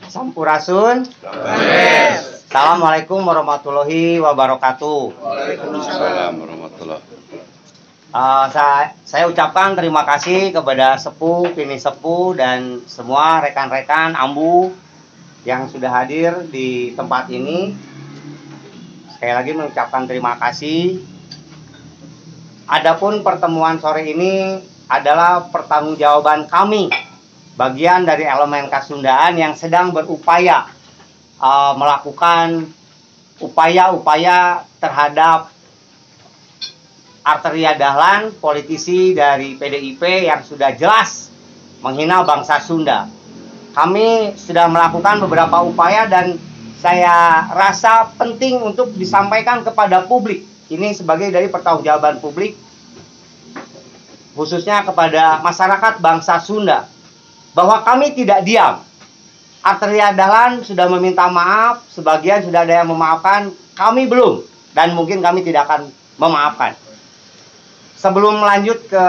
Sampurasun. Assalamualaikum warahmatullahi wabarakatuh. Waalaikumsalam warahmatullahi. Saya ucapkan terima kasih kepada sepuh, pini sepuh, dan semua rekan-rekan Ambu yang sudah hadir di tempat ini. Sekali lagi mengucapkan terima kasih. Adapun pertemuan sore ini adalah pertanggungjawaban kami, bagian dari elemen Kasundaan yang sedang berupaya melakukan upaya-upaya terhadap Arteria Dahlan, politisi dari PDIP yang sudah jelas menghina bangsa Sunda. Kami sudah melakukan beberapa upaya dan saya rasa penting untuk disampaikan kepada publik. Ini sebagai dari pertanggungjawaban publik, khususnya kepada masyarakat bangsa Sunda, bahwa kami tidak diam. Arteria Dahlan sudah meminta maaf, sebagian sudah ada yang memaafkan, kami belum, dan mungkin kami tidak akan memaafkan. Sebelum melanjut ke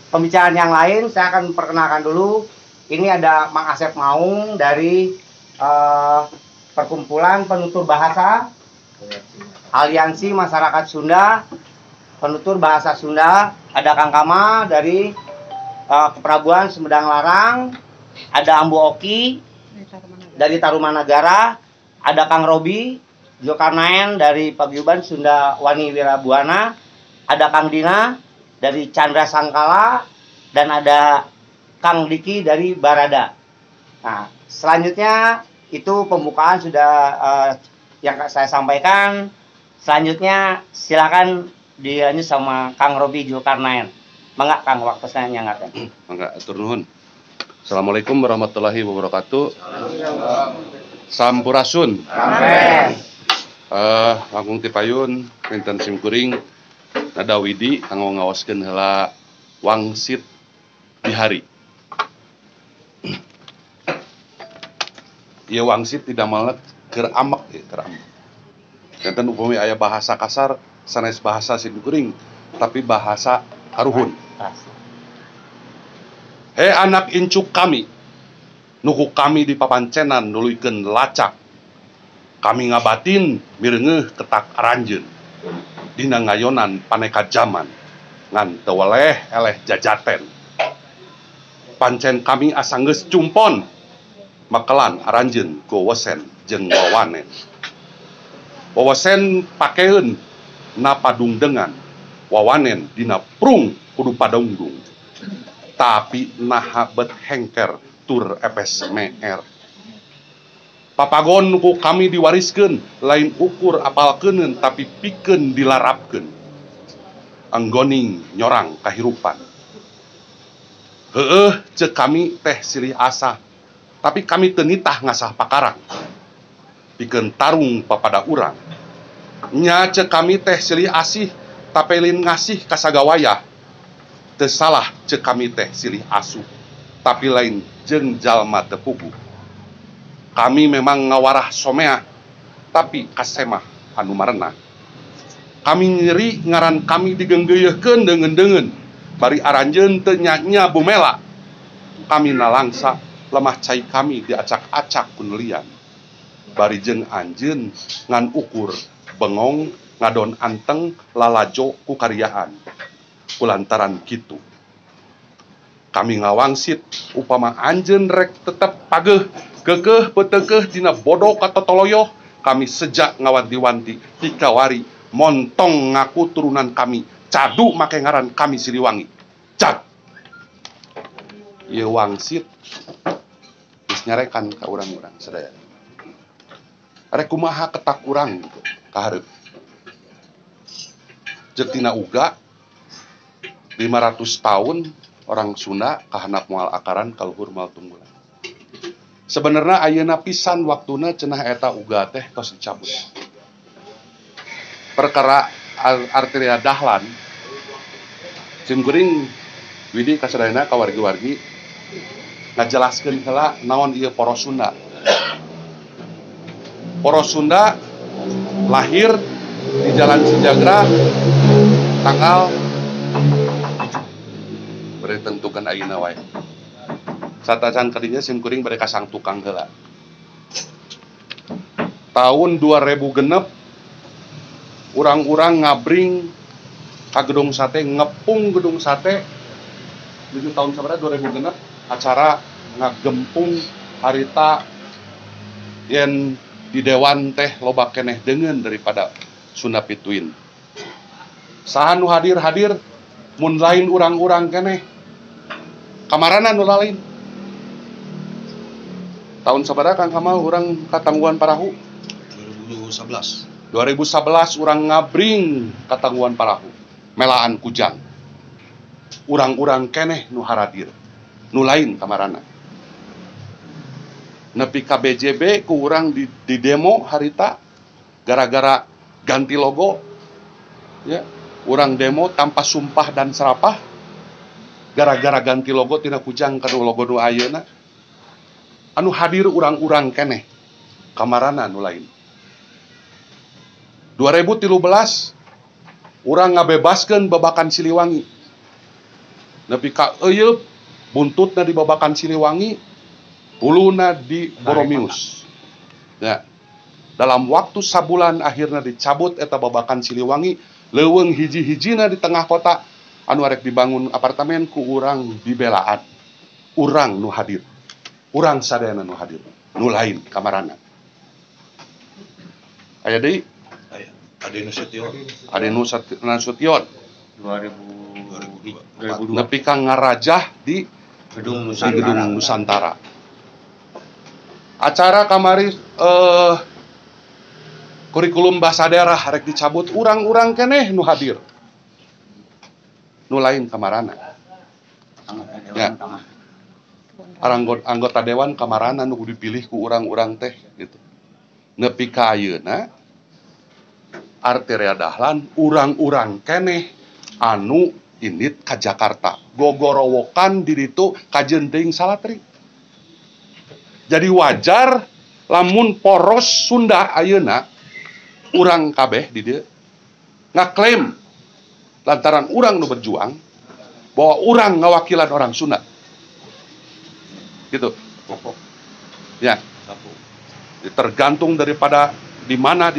pembicaraan yang lain, saya akan perkenalkan dulu. Ini ada Mang Asep Maung dari Perkumpulan Penutur Bahasa Aliansi Masyarakat Sunda, Penutur Bahasa Sunda. Ada Kang Kama dari Keprabuan Sumedang Larang. Ada Ambu Oki dari Tarumanagara. Ada Kang Robi Zulkarnain dari Paguyuban Sunda Wani Wirabuana. Ada Kang Dina dari Chandra Sangkala, dan ada Kang Diki dari Barada. Nah, selanjutnya itu pembukaan sudah yang saya sampaikan. Selanjutnya silakan dilanjut sama Kang Robi Zulkarnain. Mangga Kang, waktu saya nyangatkan. Mangga atur nuhun. Assalamualaikum warahmatullahi wabarakatuh. Sampurasun. Amin. Langkung tipayun, pinten simkuring. Nada widi kanggo ngawaskeun heula wangsit di hari. Ieu wangsit tidak malet keur amek ya, keur amek. Janten upami aya bahasa kasar sanes bahasa simkuring, tapi bahasa karuhun. He anak incuk kami, nuku kami di papancenan nuluykeun lacak. Kami ngabatin mireungeuh ketak aranjeun. Dina ngayonan paneka zaman ngan teu weleh eleh jajaten. Pancen kami asa geus cumpon makelan aranjeun ku wesen jeung wawanen. Wawasen pakeun na padungdengan, wawanen dina prung kudu padungdung. Tapi naha bet hengker tur epes meer. Papagon ku kami diwariskeun, lain ukur apalkeuneun tapi pikeun dilarapkeun. Anggoning nyorang kahirupan. Heueuh ceuk kami teh silih asah, tapi kami teu nitah ngasah pakarang. Pikeun tarung papada urang. Nya ceuk kami teh silih asih, tapi lin ngasih ka sagawayah. Teu salah ceuk kami teh silih asuh, tapi lain jeung jalma teu puguh. Kami memang ngawarah someah, tapi kasemah anu marenah. Kami nyeri ngaran kami digenggeuyeukkeun deungeun-deungeun, bari aranjeun teu nya-nya bumela. Kami nalangsa lemah cai kami diacak-acak ku neulian. Bari jeung anjeun ngan ukur bengong ngadon anteng lalajo ku karyaan. Kulantaran kitu kami ngawangsit upama anjeun rek tetep pageuh kekeh petekeh dina bodoh kata toloyoh, kami sejak ngawanti-wanti hikawari montong ngaku turunan kami cadu make ngaran kami Siliwangi. Cad ieu wangsit geus nyarekan ka urang-urang sadaya. Arek kumaha ketak urang gitu ka hareup. Ceuk tina uga 500 tahun orang Sunda kahanap moal akaran kaluhur moal tunggulan. Sebenarnya ayeuna pisan waktuna cenah eta uga teh tos dicabut. Perkara Arteria Dahlan simkuring widi kasadayana ka wargi-wargi ngajelaskeun heula naon ieu poros Sunda. Poros Sunda lahir di Jalan Sejagra tanggal beri tentukan ayeuna wae Catacan kadinya simkuring bade kasang tukang heula. Tahun 2006 urang-urang ngabring ka gedung sate, ngepung gedung sate. Di tahun sabaraha 2006 acara ngagempung harita yen di dewan teh loba keneh deungeun daripada Sunda Pituin. Saha nu hadir mun lain urang-urang keneh kamarana nu lain. Tahun sabaraha Kang Kamal urang katangguhan Parahu? 2011 urang ngabring katangguhan Parahu melaan Kujang. Urang-urang keneh nu haradir nu lain kamarana. Nepi ka BJB ku urang di demo harita gara-gara ganti logo ya. Urang demo tanpa sumpah dan serapah gara-gara ganti logo tina Kujang kana logo nu ayeuna. Anu hadir urang-urang keneh kamarana nu lain. 2013 urang ngabebaskeun Babakan Siliwangi. Nepi ka euyeup buntutna di Babakan Siliwangi, huluna di Boromius. Ya. Dalam waktu sabulan akhirna dicabut eta Babakan Siliwangi, leuweung hiji-hijina di tengah kota anu arek dibangun apartemen ku urang dibelaan. Urang nu hadir. Urang sadayana nu hadir. Nu lain kamarana. Aya deui Ade Nasution 2002. nepi ka ngarajah di Gedung Gedung Nusantara. Acara kamari kurikulum bahasa daerah rek dicabut, urang-urang keneh nu hadir. Nu lain kamarana. Ya. Anggota dewan kamarana nu dipilih ku urang-urang teh gitu. Nepi ka ayeuna Arteria Dahlan urang-urang keneh anu indit ka Jakarta. Gogorowokan di ditu kajeun teuing salatri. Jadi wajar lamun poros Sunda ayeuna urang kabeh di dieu ngaklaim lantaran urang nu berjuang bahwa urang ngawakilan orang Sunda. Gitu. Ya. Tergantung daripada di mana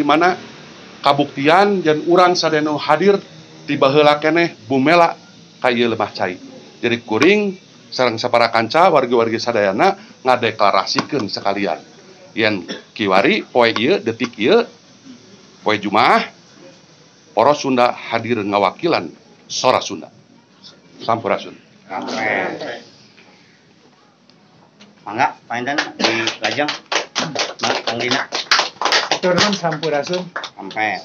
kabuktian dan urang sadayana hadir ti baheula keneh bumela ka ieu lemah cai. Jadi kuring sareng sapara kanca wargi-wargi sadayana ngadeklarasikeun sekalian yen kiwari poe ieu detik ieu poe Jumaah poros Sunda hadir ngawakilan sora Sunda. Sampurasun. Mangga, Pandan di Lajang. Kang Dina. Turun sampurasun. Sampai.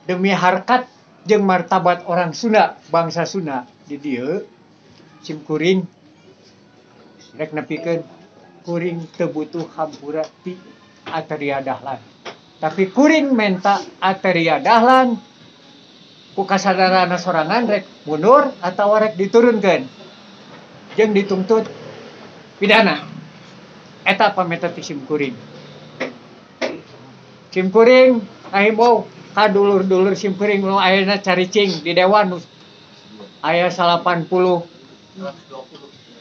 Demi harkat jeung martabat orang Sunda, bangsa Sunda di dieu simkuring rek nepikeun kuring teu butuh hampura ti Arteria Dahlan. Tapi kuring menta Arteria Dahlan ku kasadarana sorangan rek mundur atau rek diturunkeun jeung dituntut pidana. Eta pameta ti simkuring. Simkuring ahimbau ka dulur-dulur simkuring nu ayeuna caricing di dewan aya 80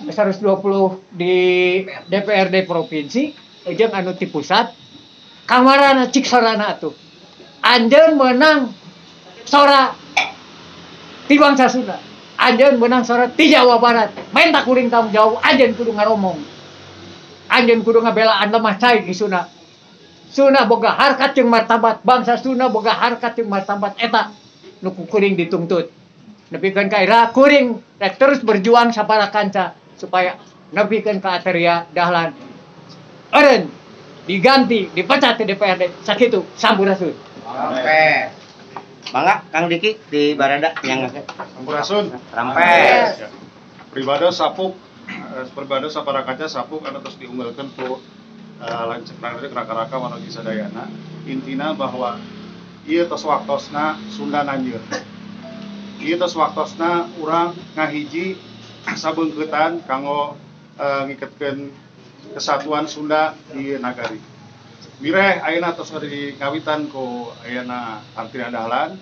120 di DPRD provinsi jeung anu ti pusat kamarana cik sorana atuh anjeun meunang sora ti bangsa Sunda, anjeun meunang sora ti Jawa Barat, menta kuring tanggung jawab anjeun kudu ngaromong, anjeun kudu ngabelaan lemah cai di Sunda. Sunda boga harkat jeung martabat, bangsa Sunda boga harkat jeung martabat eta nu kuring dituntut. Nepikeun ka ira kuring rek terus berjuang sapara kanca supaya nepikeun ka Arteria Dahlan. Eureun diganti, dipecat di DPRD sakitu sampurasun. Sampai. Mangga Kang Diki di Barada yang Sampurasun. Sampai. Pribada sapuk sapara kaca sapuk anu terus diunggulkeun ku lanceuk raka-raka wanogi sadayana. Intina bahwa ieu tos waktosna Sunda nanjeun. Ieu tos waktosna urang ngahiji sabeungkeutan kanggo ngiketkeun kesatuan Sunda di nagari. Mireh ayeuna tos ngawitan ku ayeuna Arteria Dahlan.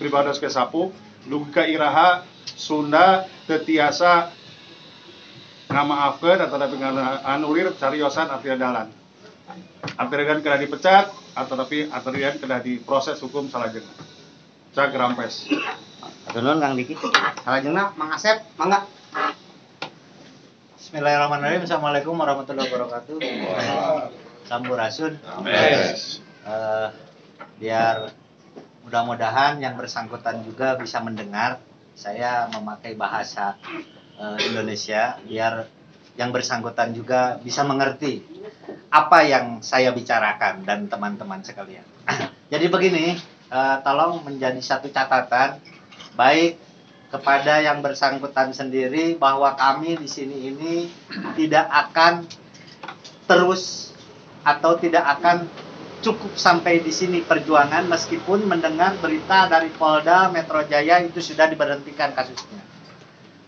Pribados ke sapuk dugi ka iraha Sunda teu tiasa ngamaafkeun atau tapi nganulir cariosan Arteria Dahlan. Arteria Dahlan kena dipecat atau tapi Arteria Dahlan kena diproses hukum salajengna. Cak Rampes. Aturun Kang Diki. Salajengna Mang Asep, mangga. Bismillahirrahmanirrahim. Assalamualaikum warahmatullahi wabarakatuh. Sampurasun. Biar mudah-mudahan yang bersangkutan juga bisa mendengar. Saya memakai bahasa Indonesia biar yang bersangkutan juga bisa mengerti apa yang saya bicarakan dan teman-teman sekalian. Jadi begini, tolong menjadi satu catatan baik kepada yang bersangkutan sendiri bahwa kami di sini ini tidak akan terus atau tidak akan cukup sampai di sini perjuangan meskipun mendengar berita dari Polda Metro Jaya itu sudah diberhentikan kasusnya.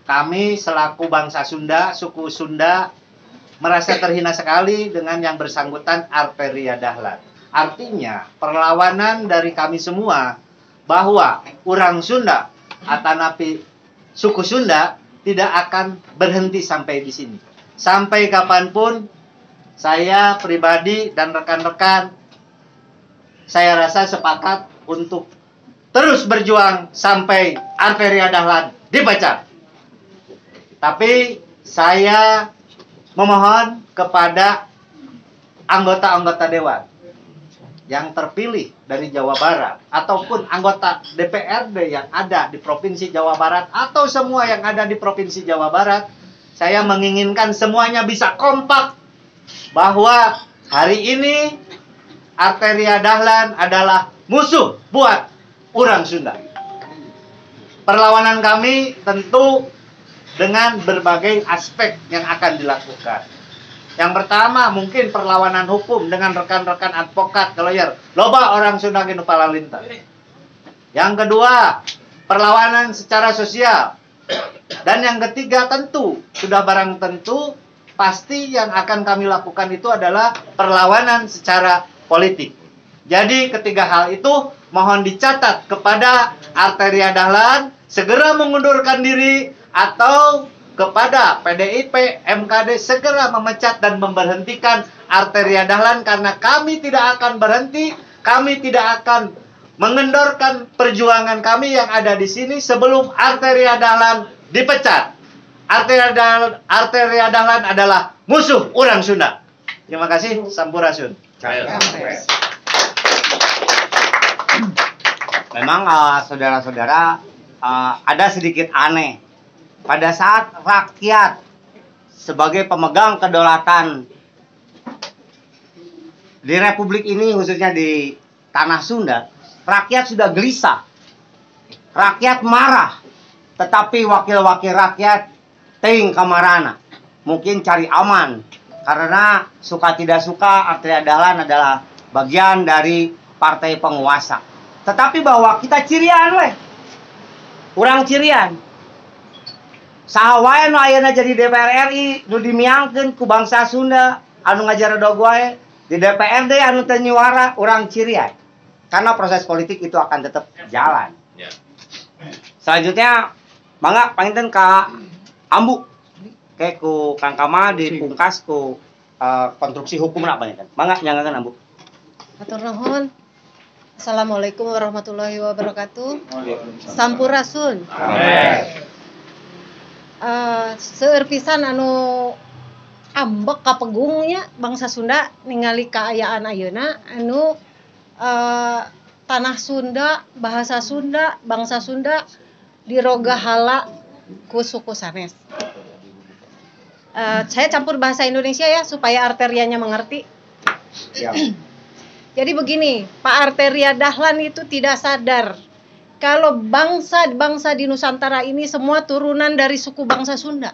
Kami selaku bangsa Sunda, suku Sunda merasa terhina sekali dengan yang bersangkutan Arteria Dahlan. Artinya perlawanan dari kami semua bahwa orang Sunda atanapi suku Sunda tidak akan berhenti sampai di sini. Sampai kapanpun saya pribadi dan rekan-rekan saya rasa sepakat untuk terus berjuang sampai Arteria Dahlan dipecat. Tapi saya memohon kepada anggota-anggota dewan yang terpilih dari Jawa Barat ataupun anggota DPRD yang ada di Provinsi Jawa Barat atau semua yang ada di Provinsi Jawa Barat, saya menginginkan semuanya bisa kompak bahwa hari ini Arteria Dahlan adalah musuh buat orang Sunda. Perlawanan kami tentu dengan berbagai aspek yang akan dilakukan. Yang pertama mungkin perlawanan hukum dengan rekan-rekan advokat lawyer. Loba orang Sunda ginu palalinta. Yang kedua, perlawanan secara sosial. Dan yang ketiga tentu, sudah barang tentu pasti yang akan kami lakukan itu adalah perlawanan secara politik. Jadi ketiga hal itu mohon dicatat kepada Arteria Dahlan segera mengundurkan diri atau kepada PDIP MKD segera memecat dan memberhentikan Arteria Dahlan karena kami tidak akan berhenti, kami tidak akan mengendorkan perjuangan kami yang ada di sini sebelum Arteria Dahlan dipecat. Arteria Dahlan adalah musuh orang Sunda. Terima kasih, sampurasun. Memang saudara-saudara ada sedikit aneh pada saat rakyat sebagai pemegang kedaulatan di Republik ini khususnya di tanah Sunda, rakyat sudah gelisah, rakyat marah, tetapi wakil-wakil rakyat ting kamarana mungkin cari aman karena suka tidak suka Arteria Dahlan adalah bagian dari partai penguasa. Tetapi bahwa kita cirian weh. Urang cirian. Saha wae nu ayeuna jadi DPR RI nu dimiangkeun ku bangsa Sunda anu ngajarodog wae di DPRD anu teu nyuara urang cirian. Karena proses politik itu akan tetap jalan. Ya. Selanjutnya mangga panginten ka Ambu. Kayak ku Kang Kama dipungkas ku konstruksi hukum apa ya kan? Mangga nyangakeun Ambu. Hatur nuhun. Assalamualaikum warahmatullahi wabarakatuh. Sampurasun. Amin. Seueur pisan anu ambek kapegungnya bangsa Sunda ningali kaayaan ayeuna anu tanah Sunda, bahasa Sunda, bangsa Sunda dirogahala ku suku sanes. Saya campur bahasa Indonesia ya supaya arterianya mengerti. Ya. Jadi begini, Pak Arteria Dahlan itu tidak sadar kalau bangsa-bangsa di Nusantara ini semua turunan dari suku bangsa Sunda.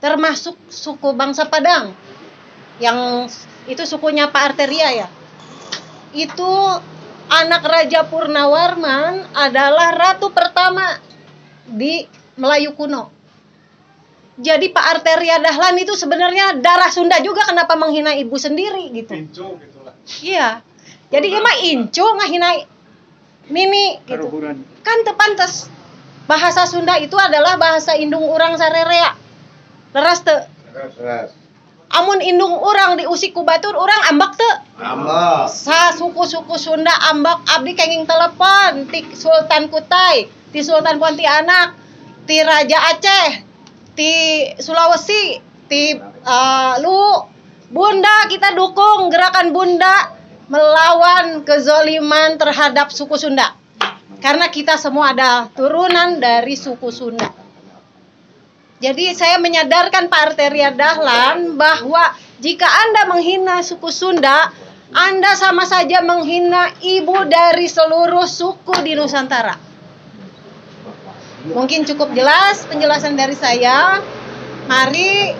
Termasuk suku bangsa Padang. Yang itu sukunya Pak Arteria ya. Itu anak Raja Purnawarman adalah ratu pertama di Melayu kuno. Jadi Pak Arteria Dahlan itu sebenarnya darah Sunda juga, kenapa menghina ibu sendiri gitu. Incu gitulah. Iya. Jadi dia mah incu ngahina Mimi gitu. Kan teu pantes. Bahasa Sunda itu adalah bahasa indung urang sarerea. Leres teu? Amun indung urang diusik ku batur urang ambak teu? Ambak. Sa suku-suku Sunda ambak abdi kenging telepon ti Sultan Kutai, ti Sultan Pontianak, ti Raja Aceh, ti Sulawesi, ti Luwu. Bunda, kita dukung gerakan Bunda melawan kezoliman terhadap suku Sunda. Karena kita semua ada turunan dari suku Sunda. Jadi saya menyadarkan Pak Arteria Dahlan bahwa jika Anda menghina suku Sunda, Anda sama saja menghina ibu dari seluruh suku di Nusantara. Mungkin cukup jelas penjelasan dari saya. Mari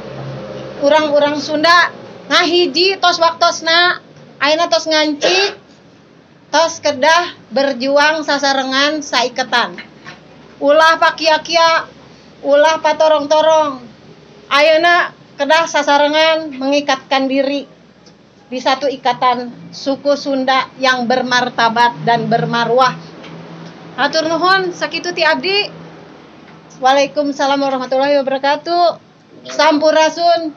urang-urang Sunda ngahiji tos waktosna, ayeuna tos ngancik, tos kedah berjuang sasarengan saiketan. Ulah pakia-kia, ulah patorong-torong. Ayeuna kedah sasarengan mengikatkan diri di satu ikatan suku Sunda yang bermartabat dan bermarwah. Hatur nuhun sakitu ti abdi. Waalaikumsalam warahmatullahi wabarakatuh. Sampurasun.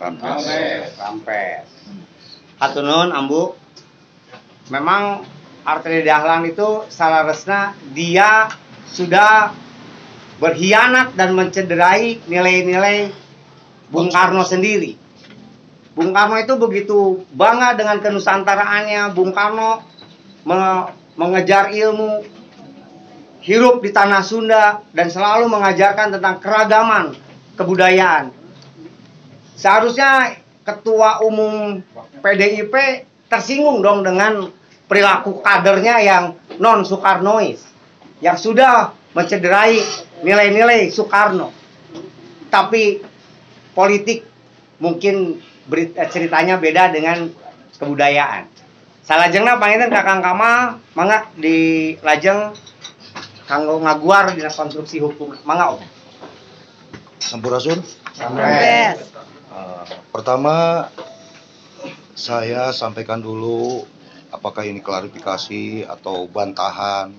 Sampai. Hatur nuhun Ambu. Memang Arteria Dahlan itu salaresna dia sudah berkhianat dan mencederai nilai-nilai Bung Karno sendiri. Bung Karno itu begitu bangga dengan kenusantaraannya. Bung Karno mengejar ilmu, hidup di tanah Sunda, dan selalu mengajarkan tentang keragaman kebudayaan. Seharusnya Ketua Umum PDIP tersinggung dong dengan perilaku kadernya yang non-Soekarnois, yang sudah mencederai nilai-nilai Soekarno. Tapi politik mungkin ceritanya beda dengan kebudayaan. Salajengna panginten Kakang Kamal mangga di lajeng kanggo ngaguar dina konstruksi hukum. Mangga. Sampurasun. Yes. Pertama, saya sampaikan dulu apakah ini klarifikasi atau bantahan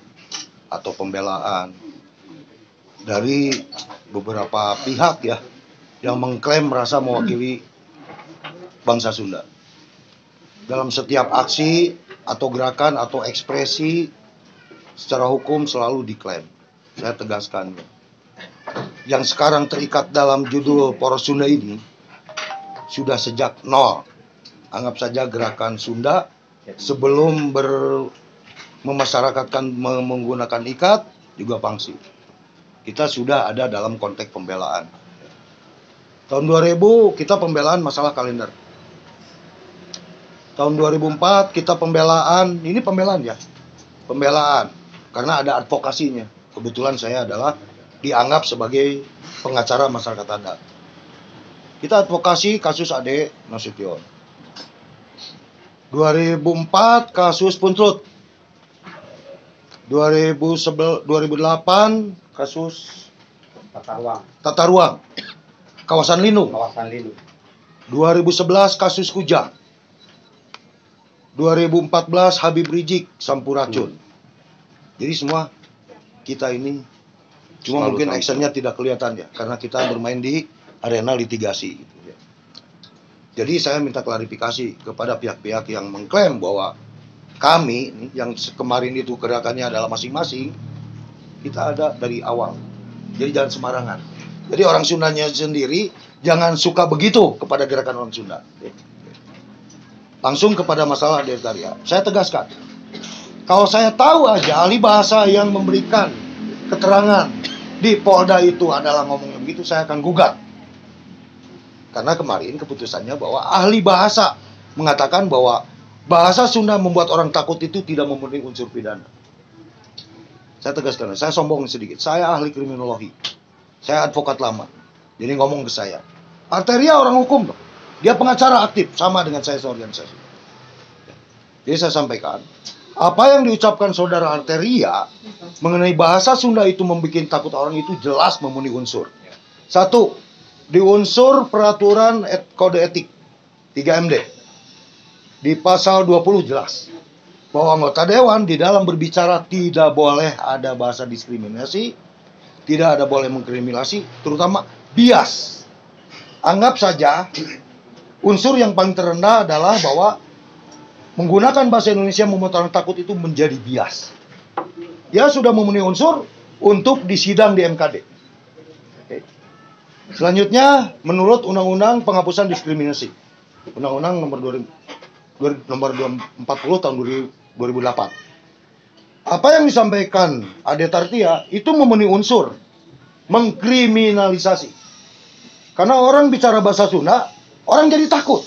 atau pembelaan dari beberapa pihak ya yang mengklaim merasa mewakili bangsa Sunda. Dalam setiap aksi atau gerakan atau ekspresi secara hukum selalu diklaim. Saya tegaskan. Yang sekarang terikat dalam judul Poros Sunda ini sudah sejak nol. Anggap saja gerakan Sunda sebelum memasyarakatkan menggunakan ikat juga pangsi. Kita sudah ada dalam konteks pembelaan. Tahun 2000 kita pembelaan masalah kalender. Tahun 2004 kita pembelaan, ini pembelaan ya. Pembelaan karena ada advokasinya. Kebetulan saya adalah dianggap sebagai pengacara masyarakat adat. Kita advokasi kasus Ade Nasution. 2004 kasus Puntrut. 2008 kasus Tata Ruang. Kawasan lindung. 2011 kasus Kujang. 2014 Habib Rizik Sampuracun. Jadi semua kita ini cuma mungkin actionnya tidak kelihatan ya, karena kita bermain di arena litigasi gitu ya. Jadi saya minta klarifikasi kepada pihak-pihak yang mengklaim bahwa kami yang kemarin itu gerakannya adalah masing-masing, kita ada dari awal. Jadi jangan sembarangan. Jadi orang Sundanya sendiri jangan suka begitu kepada gerakan orang Sunda. Langsung kepada masalah Arteria. Saya tegaskan, kalau saya tahu aja ahli bahasa yang memberikan keterangan di Polda itu adalah ngomongnya begitu, saya akan gugat. Karena kemarin keputusannya bahwa ahli bahasa mengatakan bahwa bahasa Sunda membuat orang takut itu tidak memenuhi unsur pidana. Saya tegaskan, saya sombong sedikit. Saya ahli kriminologi. Saya advokat lama. Jadi ngomong ke saya. Arteria orang hukum dong. Dia pengacara aktif sama dengan saya seorganisasi. Jadi saya sampaikan, apa yang diucapkan saudara Arteria mengenai bahasa Sunda itu membuat takut orang itu jelas memenuhi unsur. Satu, di unsur peraturan kode etik 3MD di pasal 20 jelas bahwa anggota dewan di dalam berbicara tidak boleh ada bahasa diskriminasi, tidak ada boleh mengkriminasi, terutama bias Anggap saja unsur yang paling terendah adalah bahwa menggunakan bahasa Indonesia membuat orang takut itu menjadi bias. Dia sudah memenuhi unsur untuk disidang di MKD. Oke. Selanjutnya, menurut Undang-Undang Penghapusan Diskriminasi, Undang-Undang nomor 240 tahun 2008. Apa yang disampaikan Ade Tartia itu memenuhi unsur mengkriminalisasi. Karena orang bicara bahasa Sunda, orang jadi takut.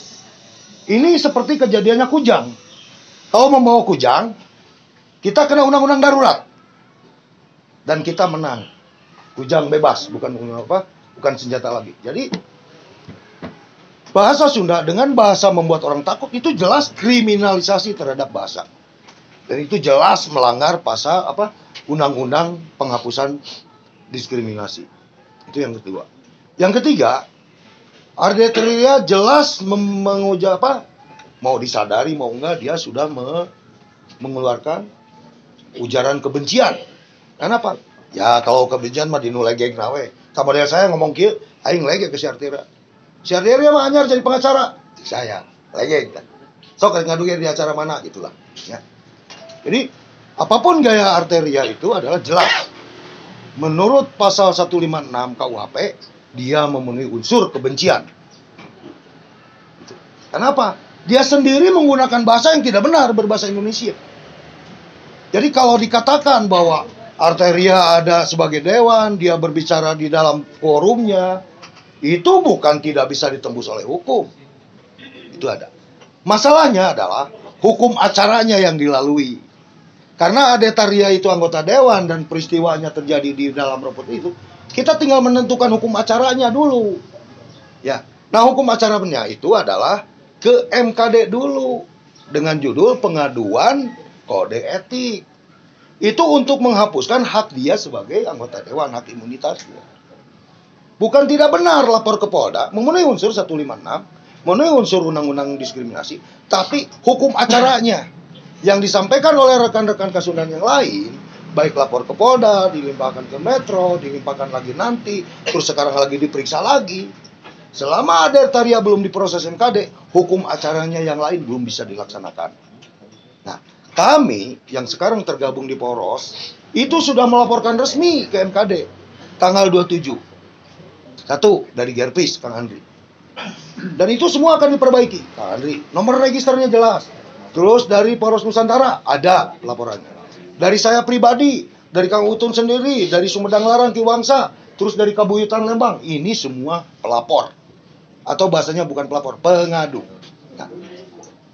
Ini seperti kejadiannya Kujang. Kalau membawa Kujang, kita kena undang-undang darurat. Dan kita menang. Kujang bebas, bukan senjata lagi. Jadi bahasa Sunda dengan bahasa membuat orang takut itu jelas kriminalisasi terhadap bahasa. Dan itu jelas melanggar pasal Undang-Undang Penghapusan Diskriminasi. Itu yang kedua. Yang ketiga, Ade Tartia jelas mengujar mau disadari mau enggak dia sudah mengeluarkan ujaran kebencian. Kenapa? Ya kalau kebencian mah dinu legeng nawe. Kabar saya ngomong kieu aing lege ke si Arteria. Si Arteria mah anyar jadi pengacara. Saya legeng kan. Sok ngadu di acara mana gitulah ya. Jadi apapun gaya Arteria itu adalah jelas. Menurut pasal 156 KUHP dia memenuhi unsur kebencian. Kenapa? Dia sendiri menggunakan bahasa yang tidak benar berbahasa Indonesia. Jadi kalau dikatakan bahwa Arteria ada sebagai dewan, dia berbicara di dalam forumnya, itu bukan tidak bisa ditembus oleh hukum. Itu ada. Masalahnya adalah hukum acaranya yang dilalui. Karena Ade Tartia itu anggota dewan dan peristiwanya terjadi di dalam rapat itu, kita tinggal menentukan hukum acaranya dulu. Ya. Nah, hukum acaranya itu adalah ke MKD dulu dengan judul pengaduan kode etik. Itu untuk menghapuskan hak dia sebagai anggota dewan, hak imunitasnya. Bukan tidak benar lapor ke Polda, memenuhi unsur 156, memenuhi unsur undang-undang diskriminasi, tapi hukum acaranya yang disampaikan oleh rekan-rekan Kasundan yang lain, baik lapor ke Polda, dilimpahkan ke Metro, dilimpahkan lagi nanti, terus sekarang lagi diperiksa lagi. Selama Ade Tartia belum diproses MKD, hukum acaranya yang lain belum bisa dilaksanakan. Nah, kami yang sekarang tergabung di Poros, itu sudah melaporkan resmi ke MKD, tanggal 27. Satu, dari Gerpis, Kang Andri. Dan itu semua akan diperbaiki, Kang Andri. Nomor registernya jelas. Terus dari Poros Nusantara ada laporannya. Dari saya pribadi, dari Kang Utun sendiri, dari Sumedang Larang Ki Wangsa, terus dari Kabuyutan Lembang, ini semua pelapor. Atau bahasanya bukan pelapor, pengadu. Nah,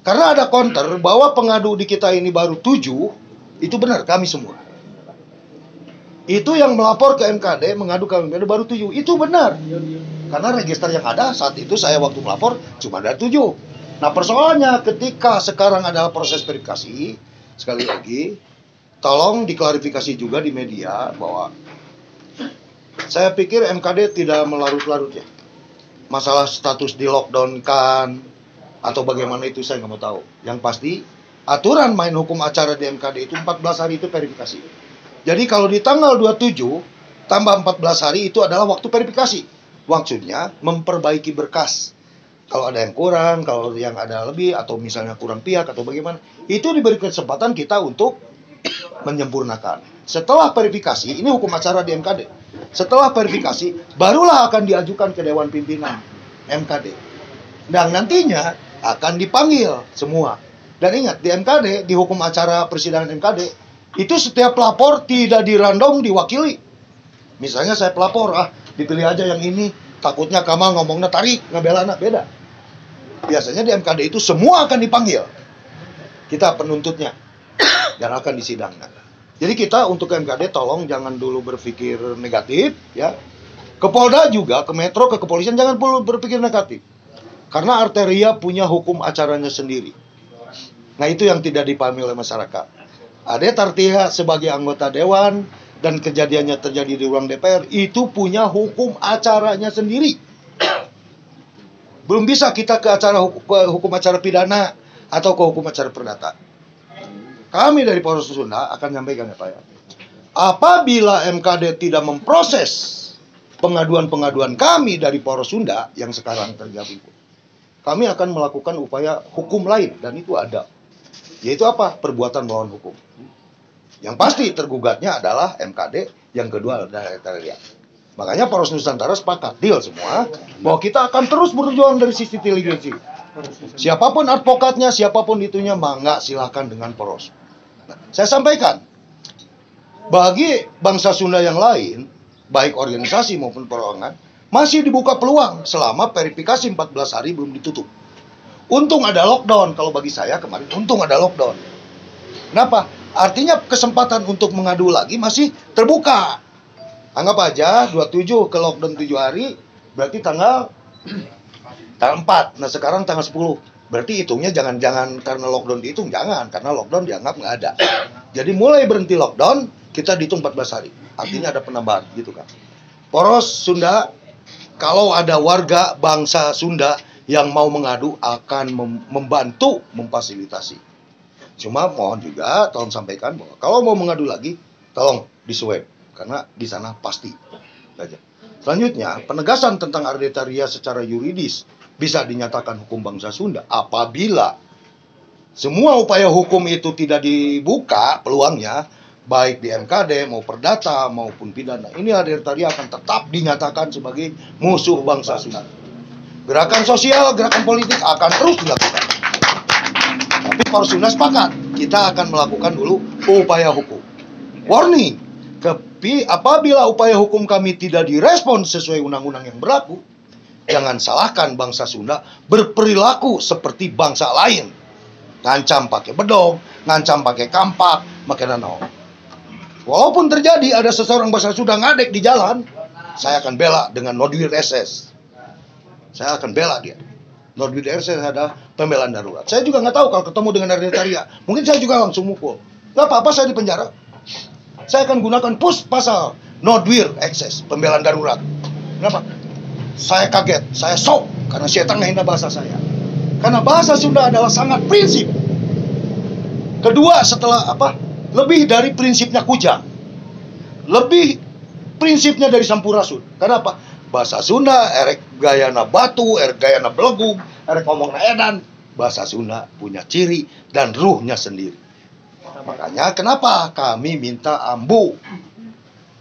karena ada counter bahwa pengadu di kita ini baru 7, itu benar kami semua. Itu yang melapor ke MKD, mengadu ke MKD baru 7, itu benar. Karena register yang ada saat itu saya waktu melapor cuma ada 7. Nah persoalannya ketika sekarang adalah proses verifikasi, sekali lagi, tolong diklarifikasi juga di media bahwa saya pikir MKD tidak melarut-larut ya. Masalah status di lockdown kan, atau bagaimana itu saya nggak mau tahu. Yang pasti, aturan main hukum acara di MKD itu 14 hari itu verifikasi. Jadi kalau di tanggal 27, tambah 14 hari itu adalah waktu verifikasi. Maksudnya memperbaiki berkas. Kalau ada yang kurang, kalau yang ada lebih, atau misalnya kurang pihak, atau bagaimana, itu diberi kesempatan kita untuk menyempurnakan. Setelah verifikasi, ini hukum acara di MKD. Setelah verifikasi, barulah akan diajukan ke Dewan Pimpinan MKD. Dan nantinya akan dipanggil semua. Dan ingat, di MKD, di hukum acara persidangan MKD, itu setiap pelapor tidak dirandom diwakili. Misalnya saya pelapor, dipilih aja yang ini, takutnya kamu ngomongnya tarik, ngabelana, beda. Biasanya di MKD itu semua akan dipanggil. Kita penuntutnya. Dan akan disidangkan. Jadi kita untuk MKD tolong jangan dulu berpikir negatif. Ya. Ke Polda juga, ke Metro, ke kepolisian jangan perlu berpikir negatif. Karena Arteria punya hukum acaranya sendiri. Nah itu yang tidak dipahami oleh masyarakat. Ade Tartia sebagai anggota dewan dan kejadiannya terjadi di ruang DPR itu punya hukum acaranya sendiri. Belum bisa kita ke hukum acara pidana atau ke hukum acara perdata. Kami dari Poros Sunda akan menyampaikan ya Pak ya. Apabila MKD tidak memproses pengaduan-pengaduan kami dari poros Sunda yang sekarang tergabung, kami akan melakukan upaya hukum lain, dan itu ada. Yaitu apa? Perbuatan melawan hukum. Yang pasti tergugatnya adalah MKD, yang kedua adalah Arteria. Makanya poros Nusantara sepakat, deal semua, bahwa kita akan terus berjuang dari sisi intelijensi. Siapapun advokatnya, siapapun itunya, mangga silahkan dengan poros. Nah, saya sampaikan, bagi bangsa Sunda yang lain, baik organisasi maupun perorangan, masih dibuka peluang selama verifikasi 14 hari belum ditutup. Untung ada lockdown, kalau bagi saya kemarin untung ada lockdown. Kenapa? Artinya kesempatan untuk mengadu lagi masih terbuka. Anggap aja 27 ke lockdown 7 hari, berarti tanggal 4. Nah sekarang tanggal 10. Berarti hitungnya jangan karena lockdown dihitung, jangan. Karena lockdown dianggap nggak ada. Jadi mulai berhenti lockdown, kita dihitung 14 hari. Artinya ada penambahan, gitu kan. Poros Sunda, kalau ada warga bangsa Sunda yang mau mengadu, akan membantu memfasilitasi. Cuma mohon juga tolong sampaikan bahwa kalau mau mengadu lagi, tolong disweb, karena di sana pasti. Selanjutnya, penegasan tentang Arteria secara yuridis bisa dinyatakan hukum bangsa Sunda apabila semua upaya hukum itu tidak dibuka peluangnya, baik di MKD mau perdata maupun pidana, ini Arteria akan tetap dinyatakan sebagai musuh bangsa Sunda. Gerakan sosial, gerakan politik akan terus dilakukan. Tapi poros Sunda sepakat, kita akan melakukan dulu upaya hukum. Warning, apabila upaya hukum kami tidak direspon sesuai undang-undang yang berlaku, jangan salahkan bangsa Sunda berperilaku seperti bangsa lain. Ngancam pakai bedog, ngancam pakai kampak, pakai danau. Walaupun terjadi ada seseorang bangsa Sunda ngadek di jalan, saya akan bela dengan Nodwir SS. Saya akan bela dia. Nodwir SS ada pembelaan darurat. Saya juga nggak tahu kalau ketemu dengan Arteria, mungkin saya juga langsung mukul. Nggak apa-apa, saya di penjara. Saya akan gunakan pasal Nodwir SS, pembelaan darurat. Kenapa? Saya kaget, saya shock karena setan menghina bahasa saya. Karena bahasa Sunda adalah sangat prinsip. Kedua, setelah apa? Lebih dari prinsipnya kujang. Lebih prinsipnya dari sampurasun. Kenapa? Bahasa Sunda, erek gayana batu, erek gayana belegung, erek ngomongna edan. Bahasa Sunda punya ciri dan ruhnya sendiri. Makanya kenapa kami minta ambu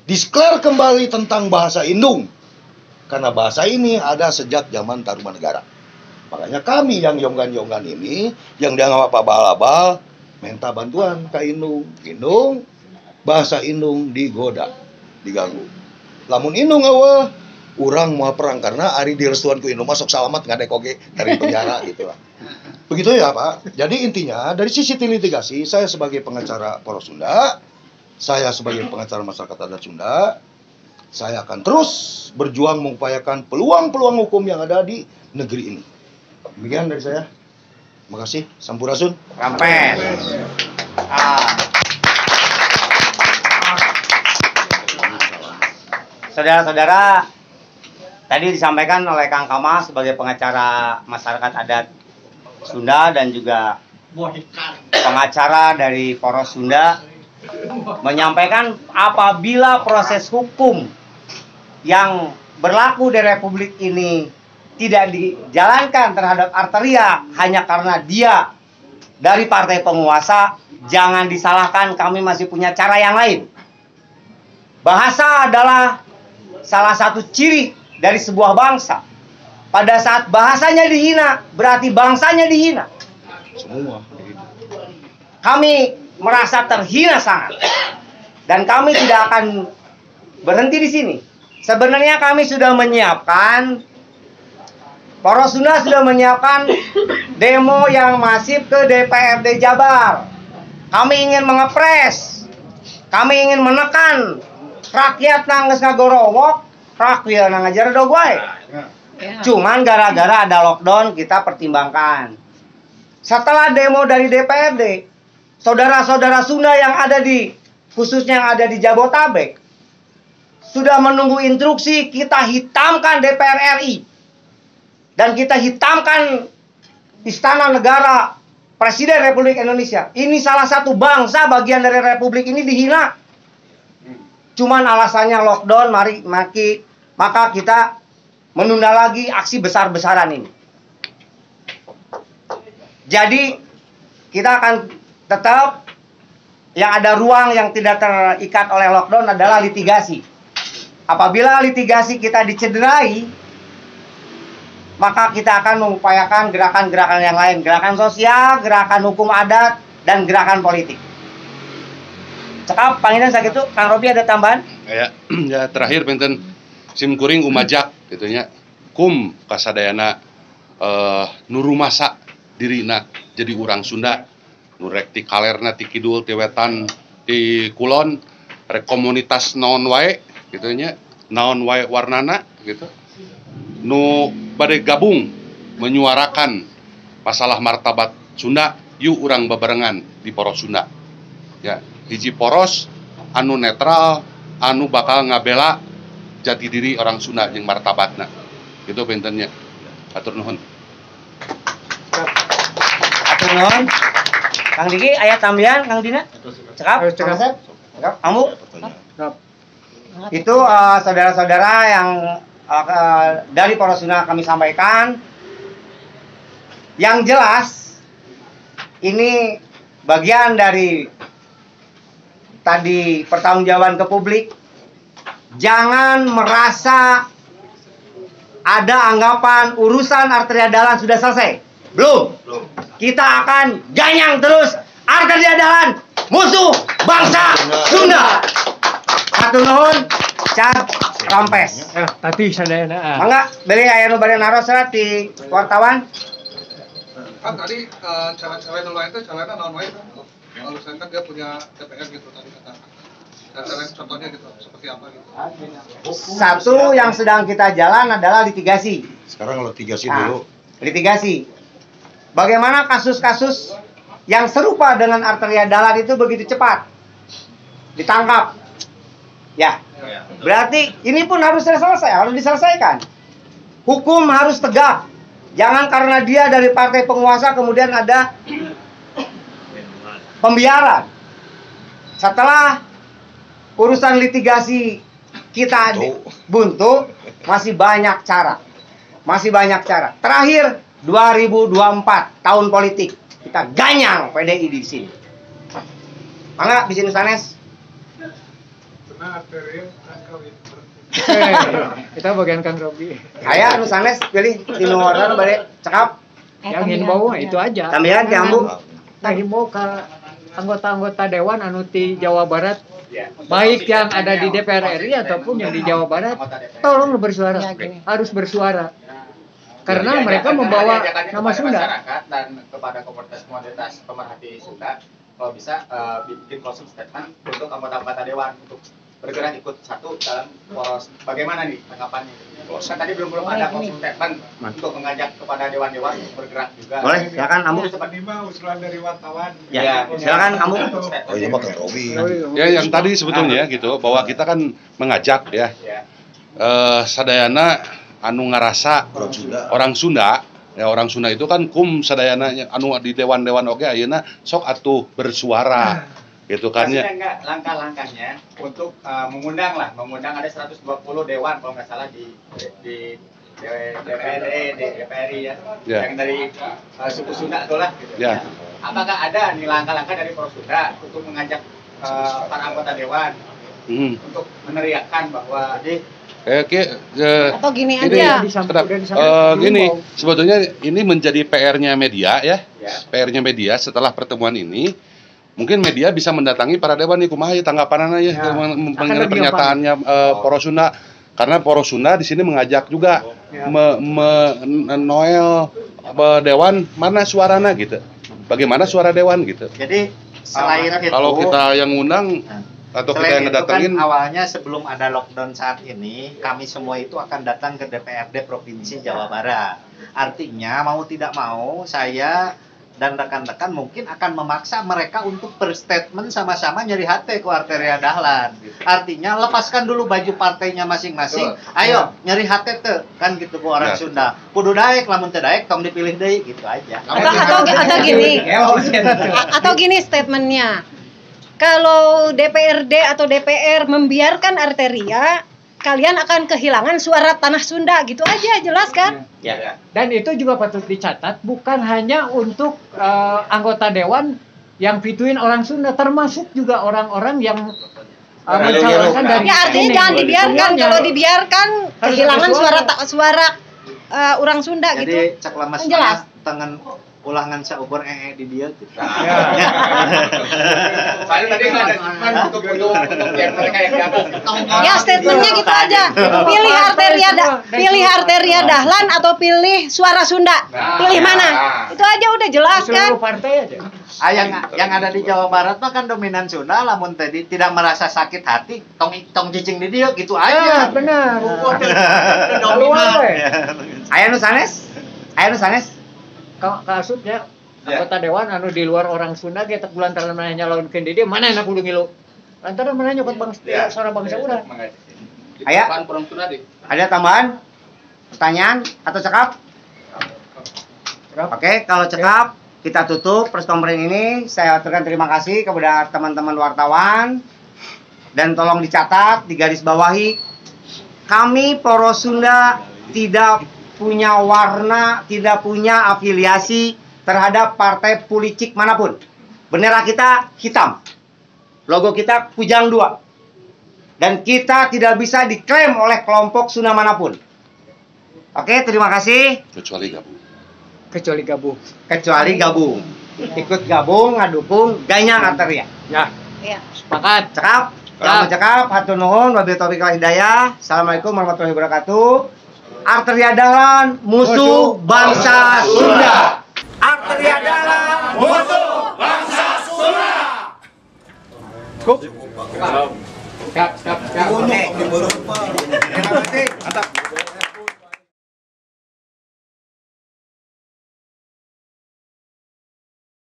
declare kembali tentang bahasa Indung. Karena bahasa ini ada sejak zaman Tarumanegara. Makanya kami yang yonggan-yonggan ini, yang dianggap abal-abal, minta bantuan ke Indung. Indung, bahasa Indung digoda, diganggu. Lamun Indung awal, urang mau perang karena ari direstuan ku Indung masuk salamat ngadek oge dari penjara gitu lah. Begitu ya Pak. Jadi intinya dari sisi litigasi, saya sebagai pengacara poros Sunda, saya sebagai pengacara masyarakat adat Sunda, saya akan terus berjuang mengupayakan peluang-peluang hukum yang ada di negeri ini. Demikian dari saya. Terima kasih. Sampurasun. Rampes. Saudara-saudara, tadi disampaikan oleh Kang Kamal sebagai pengacara masyarakat adat Sunda dan juga pengacara dari poros Sunda menyampaikan apabila proses hukum yang berlaku di Republik ini tidak dijalankan terhadap Arteria hanya karena dia dari partai penguasa, jangan disalahkan, kami masih punya cara yang lain. Bahasa adalah salah satu ciri dari sebuah bangsa. Pada saat bahasanya dihina, berarti bangsanya dihina. Semua. Kami merasa terhina sangat. Dan kami tidak akan berhenti di sini. Sebenarnya kami sudah menyiapkan, poros Sunda sudah menyiapkan demo yang masif ke DPRD Jabar. Kami ingin mengepres, kami ingin menekan rakyat nangis ngagorowok, rakyat ngajar dogwai. Cuman gara-gara ada lockdown kita pertimbangkan. Setelah demo dari DPRD, saudara-saudara Sunda yang ada di, khususnya yang ada di Jabotabek, sudah menunggu instruksi kita hitamkan DPR RI. Dan kita hitamkan Istana Negara Presiden Republik Indonesia. Ini salah satu bangsa bagian dari Republik ini dihina. Cuman alasannya lockdown, mari maka kita menunda lagi aksi besar-besaran ini. Jadi kita akan tetap yang ada ruang yang tidak terikat oleh lockdown adalah litigasi. Apabila litigasi kita dicederai, maka kita akan mengupayakan gerakan-gerakan yang lain, gerakan sosial, gerakan hukum adat, dan gerakan politik. Cekap, panggilan sakit itu, Kang Robi ada tambahan? Ya terakhir penten simkuring umajak gitunya. Kum kasadayana nurumasa dirina jadi urang Sunda. Nurek ti kalerna ti kidul ti wetan ti kulon rek komunitas naon wae gitunya. Naon wae warnana gitu. Nu bade gabung menyuarakan masalah martabat Sunda, yuk urang babarengan di poros Sunda. Ya, hiji poros anu netral, anu bakal ngabela jati diri orang Sunda yang martabatna. Gitu bentennya. Atur nuhun. Atur nuhun. Kang Diki, aya tambahan Kang Dina? Cekap? Cekap. Kamu? Itu saudara-saudara yang dari poros Sunda kami sampaikan. Yang jelas ini bagian dari tadi pertanggungjawaban ke publik. Jangan merasa ada anggapan urusan arteria dalan sudah selesai. Belum. Kita akan ganyang terus arteria dalan musuh bangsa Sunda. Satu nuhun, Cak Rampes. Tadi sadayana. Mangga, beli aya nu bade naros di wartawan. Kan tadi cewek-cewek nu lain teh calena naon wae kan? Kalau saya kan dia punya DPR gitu tadi kata. Contohnya gitu, seperti apa gitu. Satu yang sedang kita jalan adalah litigasi. Sekarang litigasi dulu. Litigasi. Bagaimana kasus-kasus yang serupa dengan arteria dalan itu begitu cepat ditangkap? Ya. Berarti ini pun harus selesai, harus diselesaikan. Hukum harus tegak. Jangan karena dia dari partai penguasa kemudian ada pembiaran. Setelah urusan litigasi kita buntu, masih banyak cara. Masih banyak cara. Terakhir 2024 tahun politik. Kita ganyang PDI di sini. Mangga bisin sanes. Kita bagian Kang Robi. Aya anu sanes pilih tinu warna bade cekap. Yang himbau itu aja. Tambahan ti Ambu. Nah, himbau ke anggota-anggota dewan anu ti Jawa Barat, baik yang ada di DPR RI ataupun yang di Jawa Barat, tolong bersuara, harus bersuara. Karena mereka membawa nama Sunda. Masyarakat dan kepada komunitas pemerhati Sunda, kalau bisa bikin closing statement untuk anggota-anggota dewan untuk bergerak ikut satu dalam poros. Bagaimana nih tanggapannya? Kan tadi belum ada closing statement untuk mengajak kepada dewan-dewan bergerak juga. Boleh, silakan Ambu. Seperti usulan dari wartawan. Ya, silakan Ambu. Oh iya mah Kang Robi. Ya yang tadi sebetulnya gitu bahwa kita kan mengajak ya. Sadayana anu ngarasa orang Sunda, ya orang Sunda itu kan kum sadayana anu di dewan-dewan oge ayeuna sok atuh bersuara. Gitu kan ya. Enggak langkah-langkahnya untuk mengundang ada 120 dewan kalau nggak salah di DPRD, DPRI ya. Yang dari suku Sunda itulah gitu. Ya. Apakah ada nih langkah-langkah dari Poros Sunda untuk mengajak para anggota dewan untuk meneriakkan bahwa atau gini aja. Gini, sebetulnya ini menjadi PR-nya media ya. PR-nya media setelah pertemuan ini. Mungkin media bisa mendatangi para dewan nih kumaha tanggapanana ya mengenai pernyataannya Poros Sunda, karena Poros Sunda di sini mengajak juga Noel dewan mana suarana gitu. Bagaimana suara dewan gitu. Jadi selain itu kalau kita yang ngundang atau kita yang ngedatengin kan awalnya sebelum ada lockdown saat ini kami semua itu akan datang ke DPRD Provinsi Jawa Barat. Artinya mau tidak mau saya dan rekan-rekan mungkin akan memaksa mereka untuk berstatement sama-sama nyeri hati ke arteria dahlan. Artinya lepaskan dulu baju partainya masing-masing. Ayo nyeri hati tuh kan gitu bu orang Sunda. Kudu daek lamun teu daek tong dipilih deui gitu aja. Atau gini statementnya. Kalau DPRD atau DPR membiarkan arteria, kalian akan kehilangan suara tanah Sunda, gitu aja, jelas kan? Ya. Dan itu juga patut dicatat, bukan hanya untuk anggota dewan yang pituin orang Sunda, termasuk juga orang-orang yang mencalonkan dari Ya artinya sini. jangan dibiarkan, Semuanya. kalau dibiarkan kehilangan suara orang Sunda gitu. Jadi cek lemes Kan jelas. tangan ulangan seukur di dia gitu. Soalnya tadi nggak ada statement untuk yang mereka yang di atas. Ya statementnya gitu aja. Pilih arteria Dahlan atau pilih suara Sunda. Pilih mana? Itu aja udah jelas kan? Seluruh partai aja. Yang ada di Jawa Barat mah kan dominan Sunda, lamun tadi tidak merasa sakit hati, tong cicing di dia gitu Ya, aja. benar. Dominan. Aya nu sanes? Kasusnya anggota dewan anu di luar orang Sunda kita bulan tahun mana nyalonkeun di dia mana enak kudu ngilu. Antara mana nyokot bangsa suara bangsa urang. Aya? Ada tambahan? Pertanyaan atau cekap? Oke, kalau cekap kita tutup press conference ini. Saya aturkan terima kasih kepada teman-teman wartawan dan tolong dicatat, digarisbawahi. Kami Poros Sunda tidak punya warna, tidak punya afiliasi terhadap partai politik manapun. Bendera kita hitam. Logo kita kujang 2. Dan kita tidak bisa diklaim oleh kelompok Sunda manapun. Oke, terima kasih. Kecuali gabung. Kecuali gabung. Ikut gabung, ngadukung Ganyang Arteria. Ya, Iya. sepakat. Cekap, selamat cekap, hatur nuhun, wabillahi taufiq wal hidayah. Assalamualaikum warahmatullahi wabarakatuh. Arteria Dahlan, musuh bangsa Sunda. Arteria Dahlan, musuh bangsa Sunda. Siap. Oke. Terima kasih.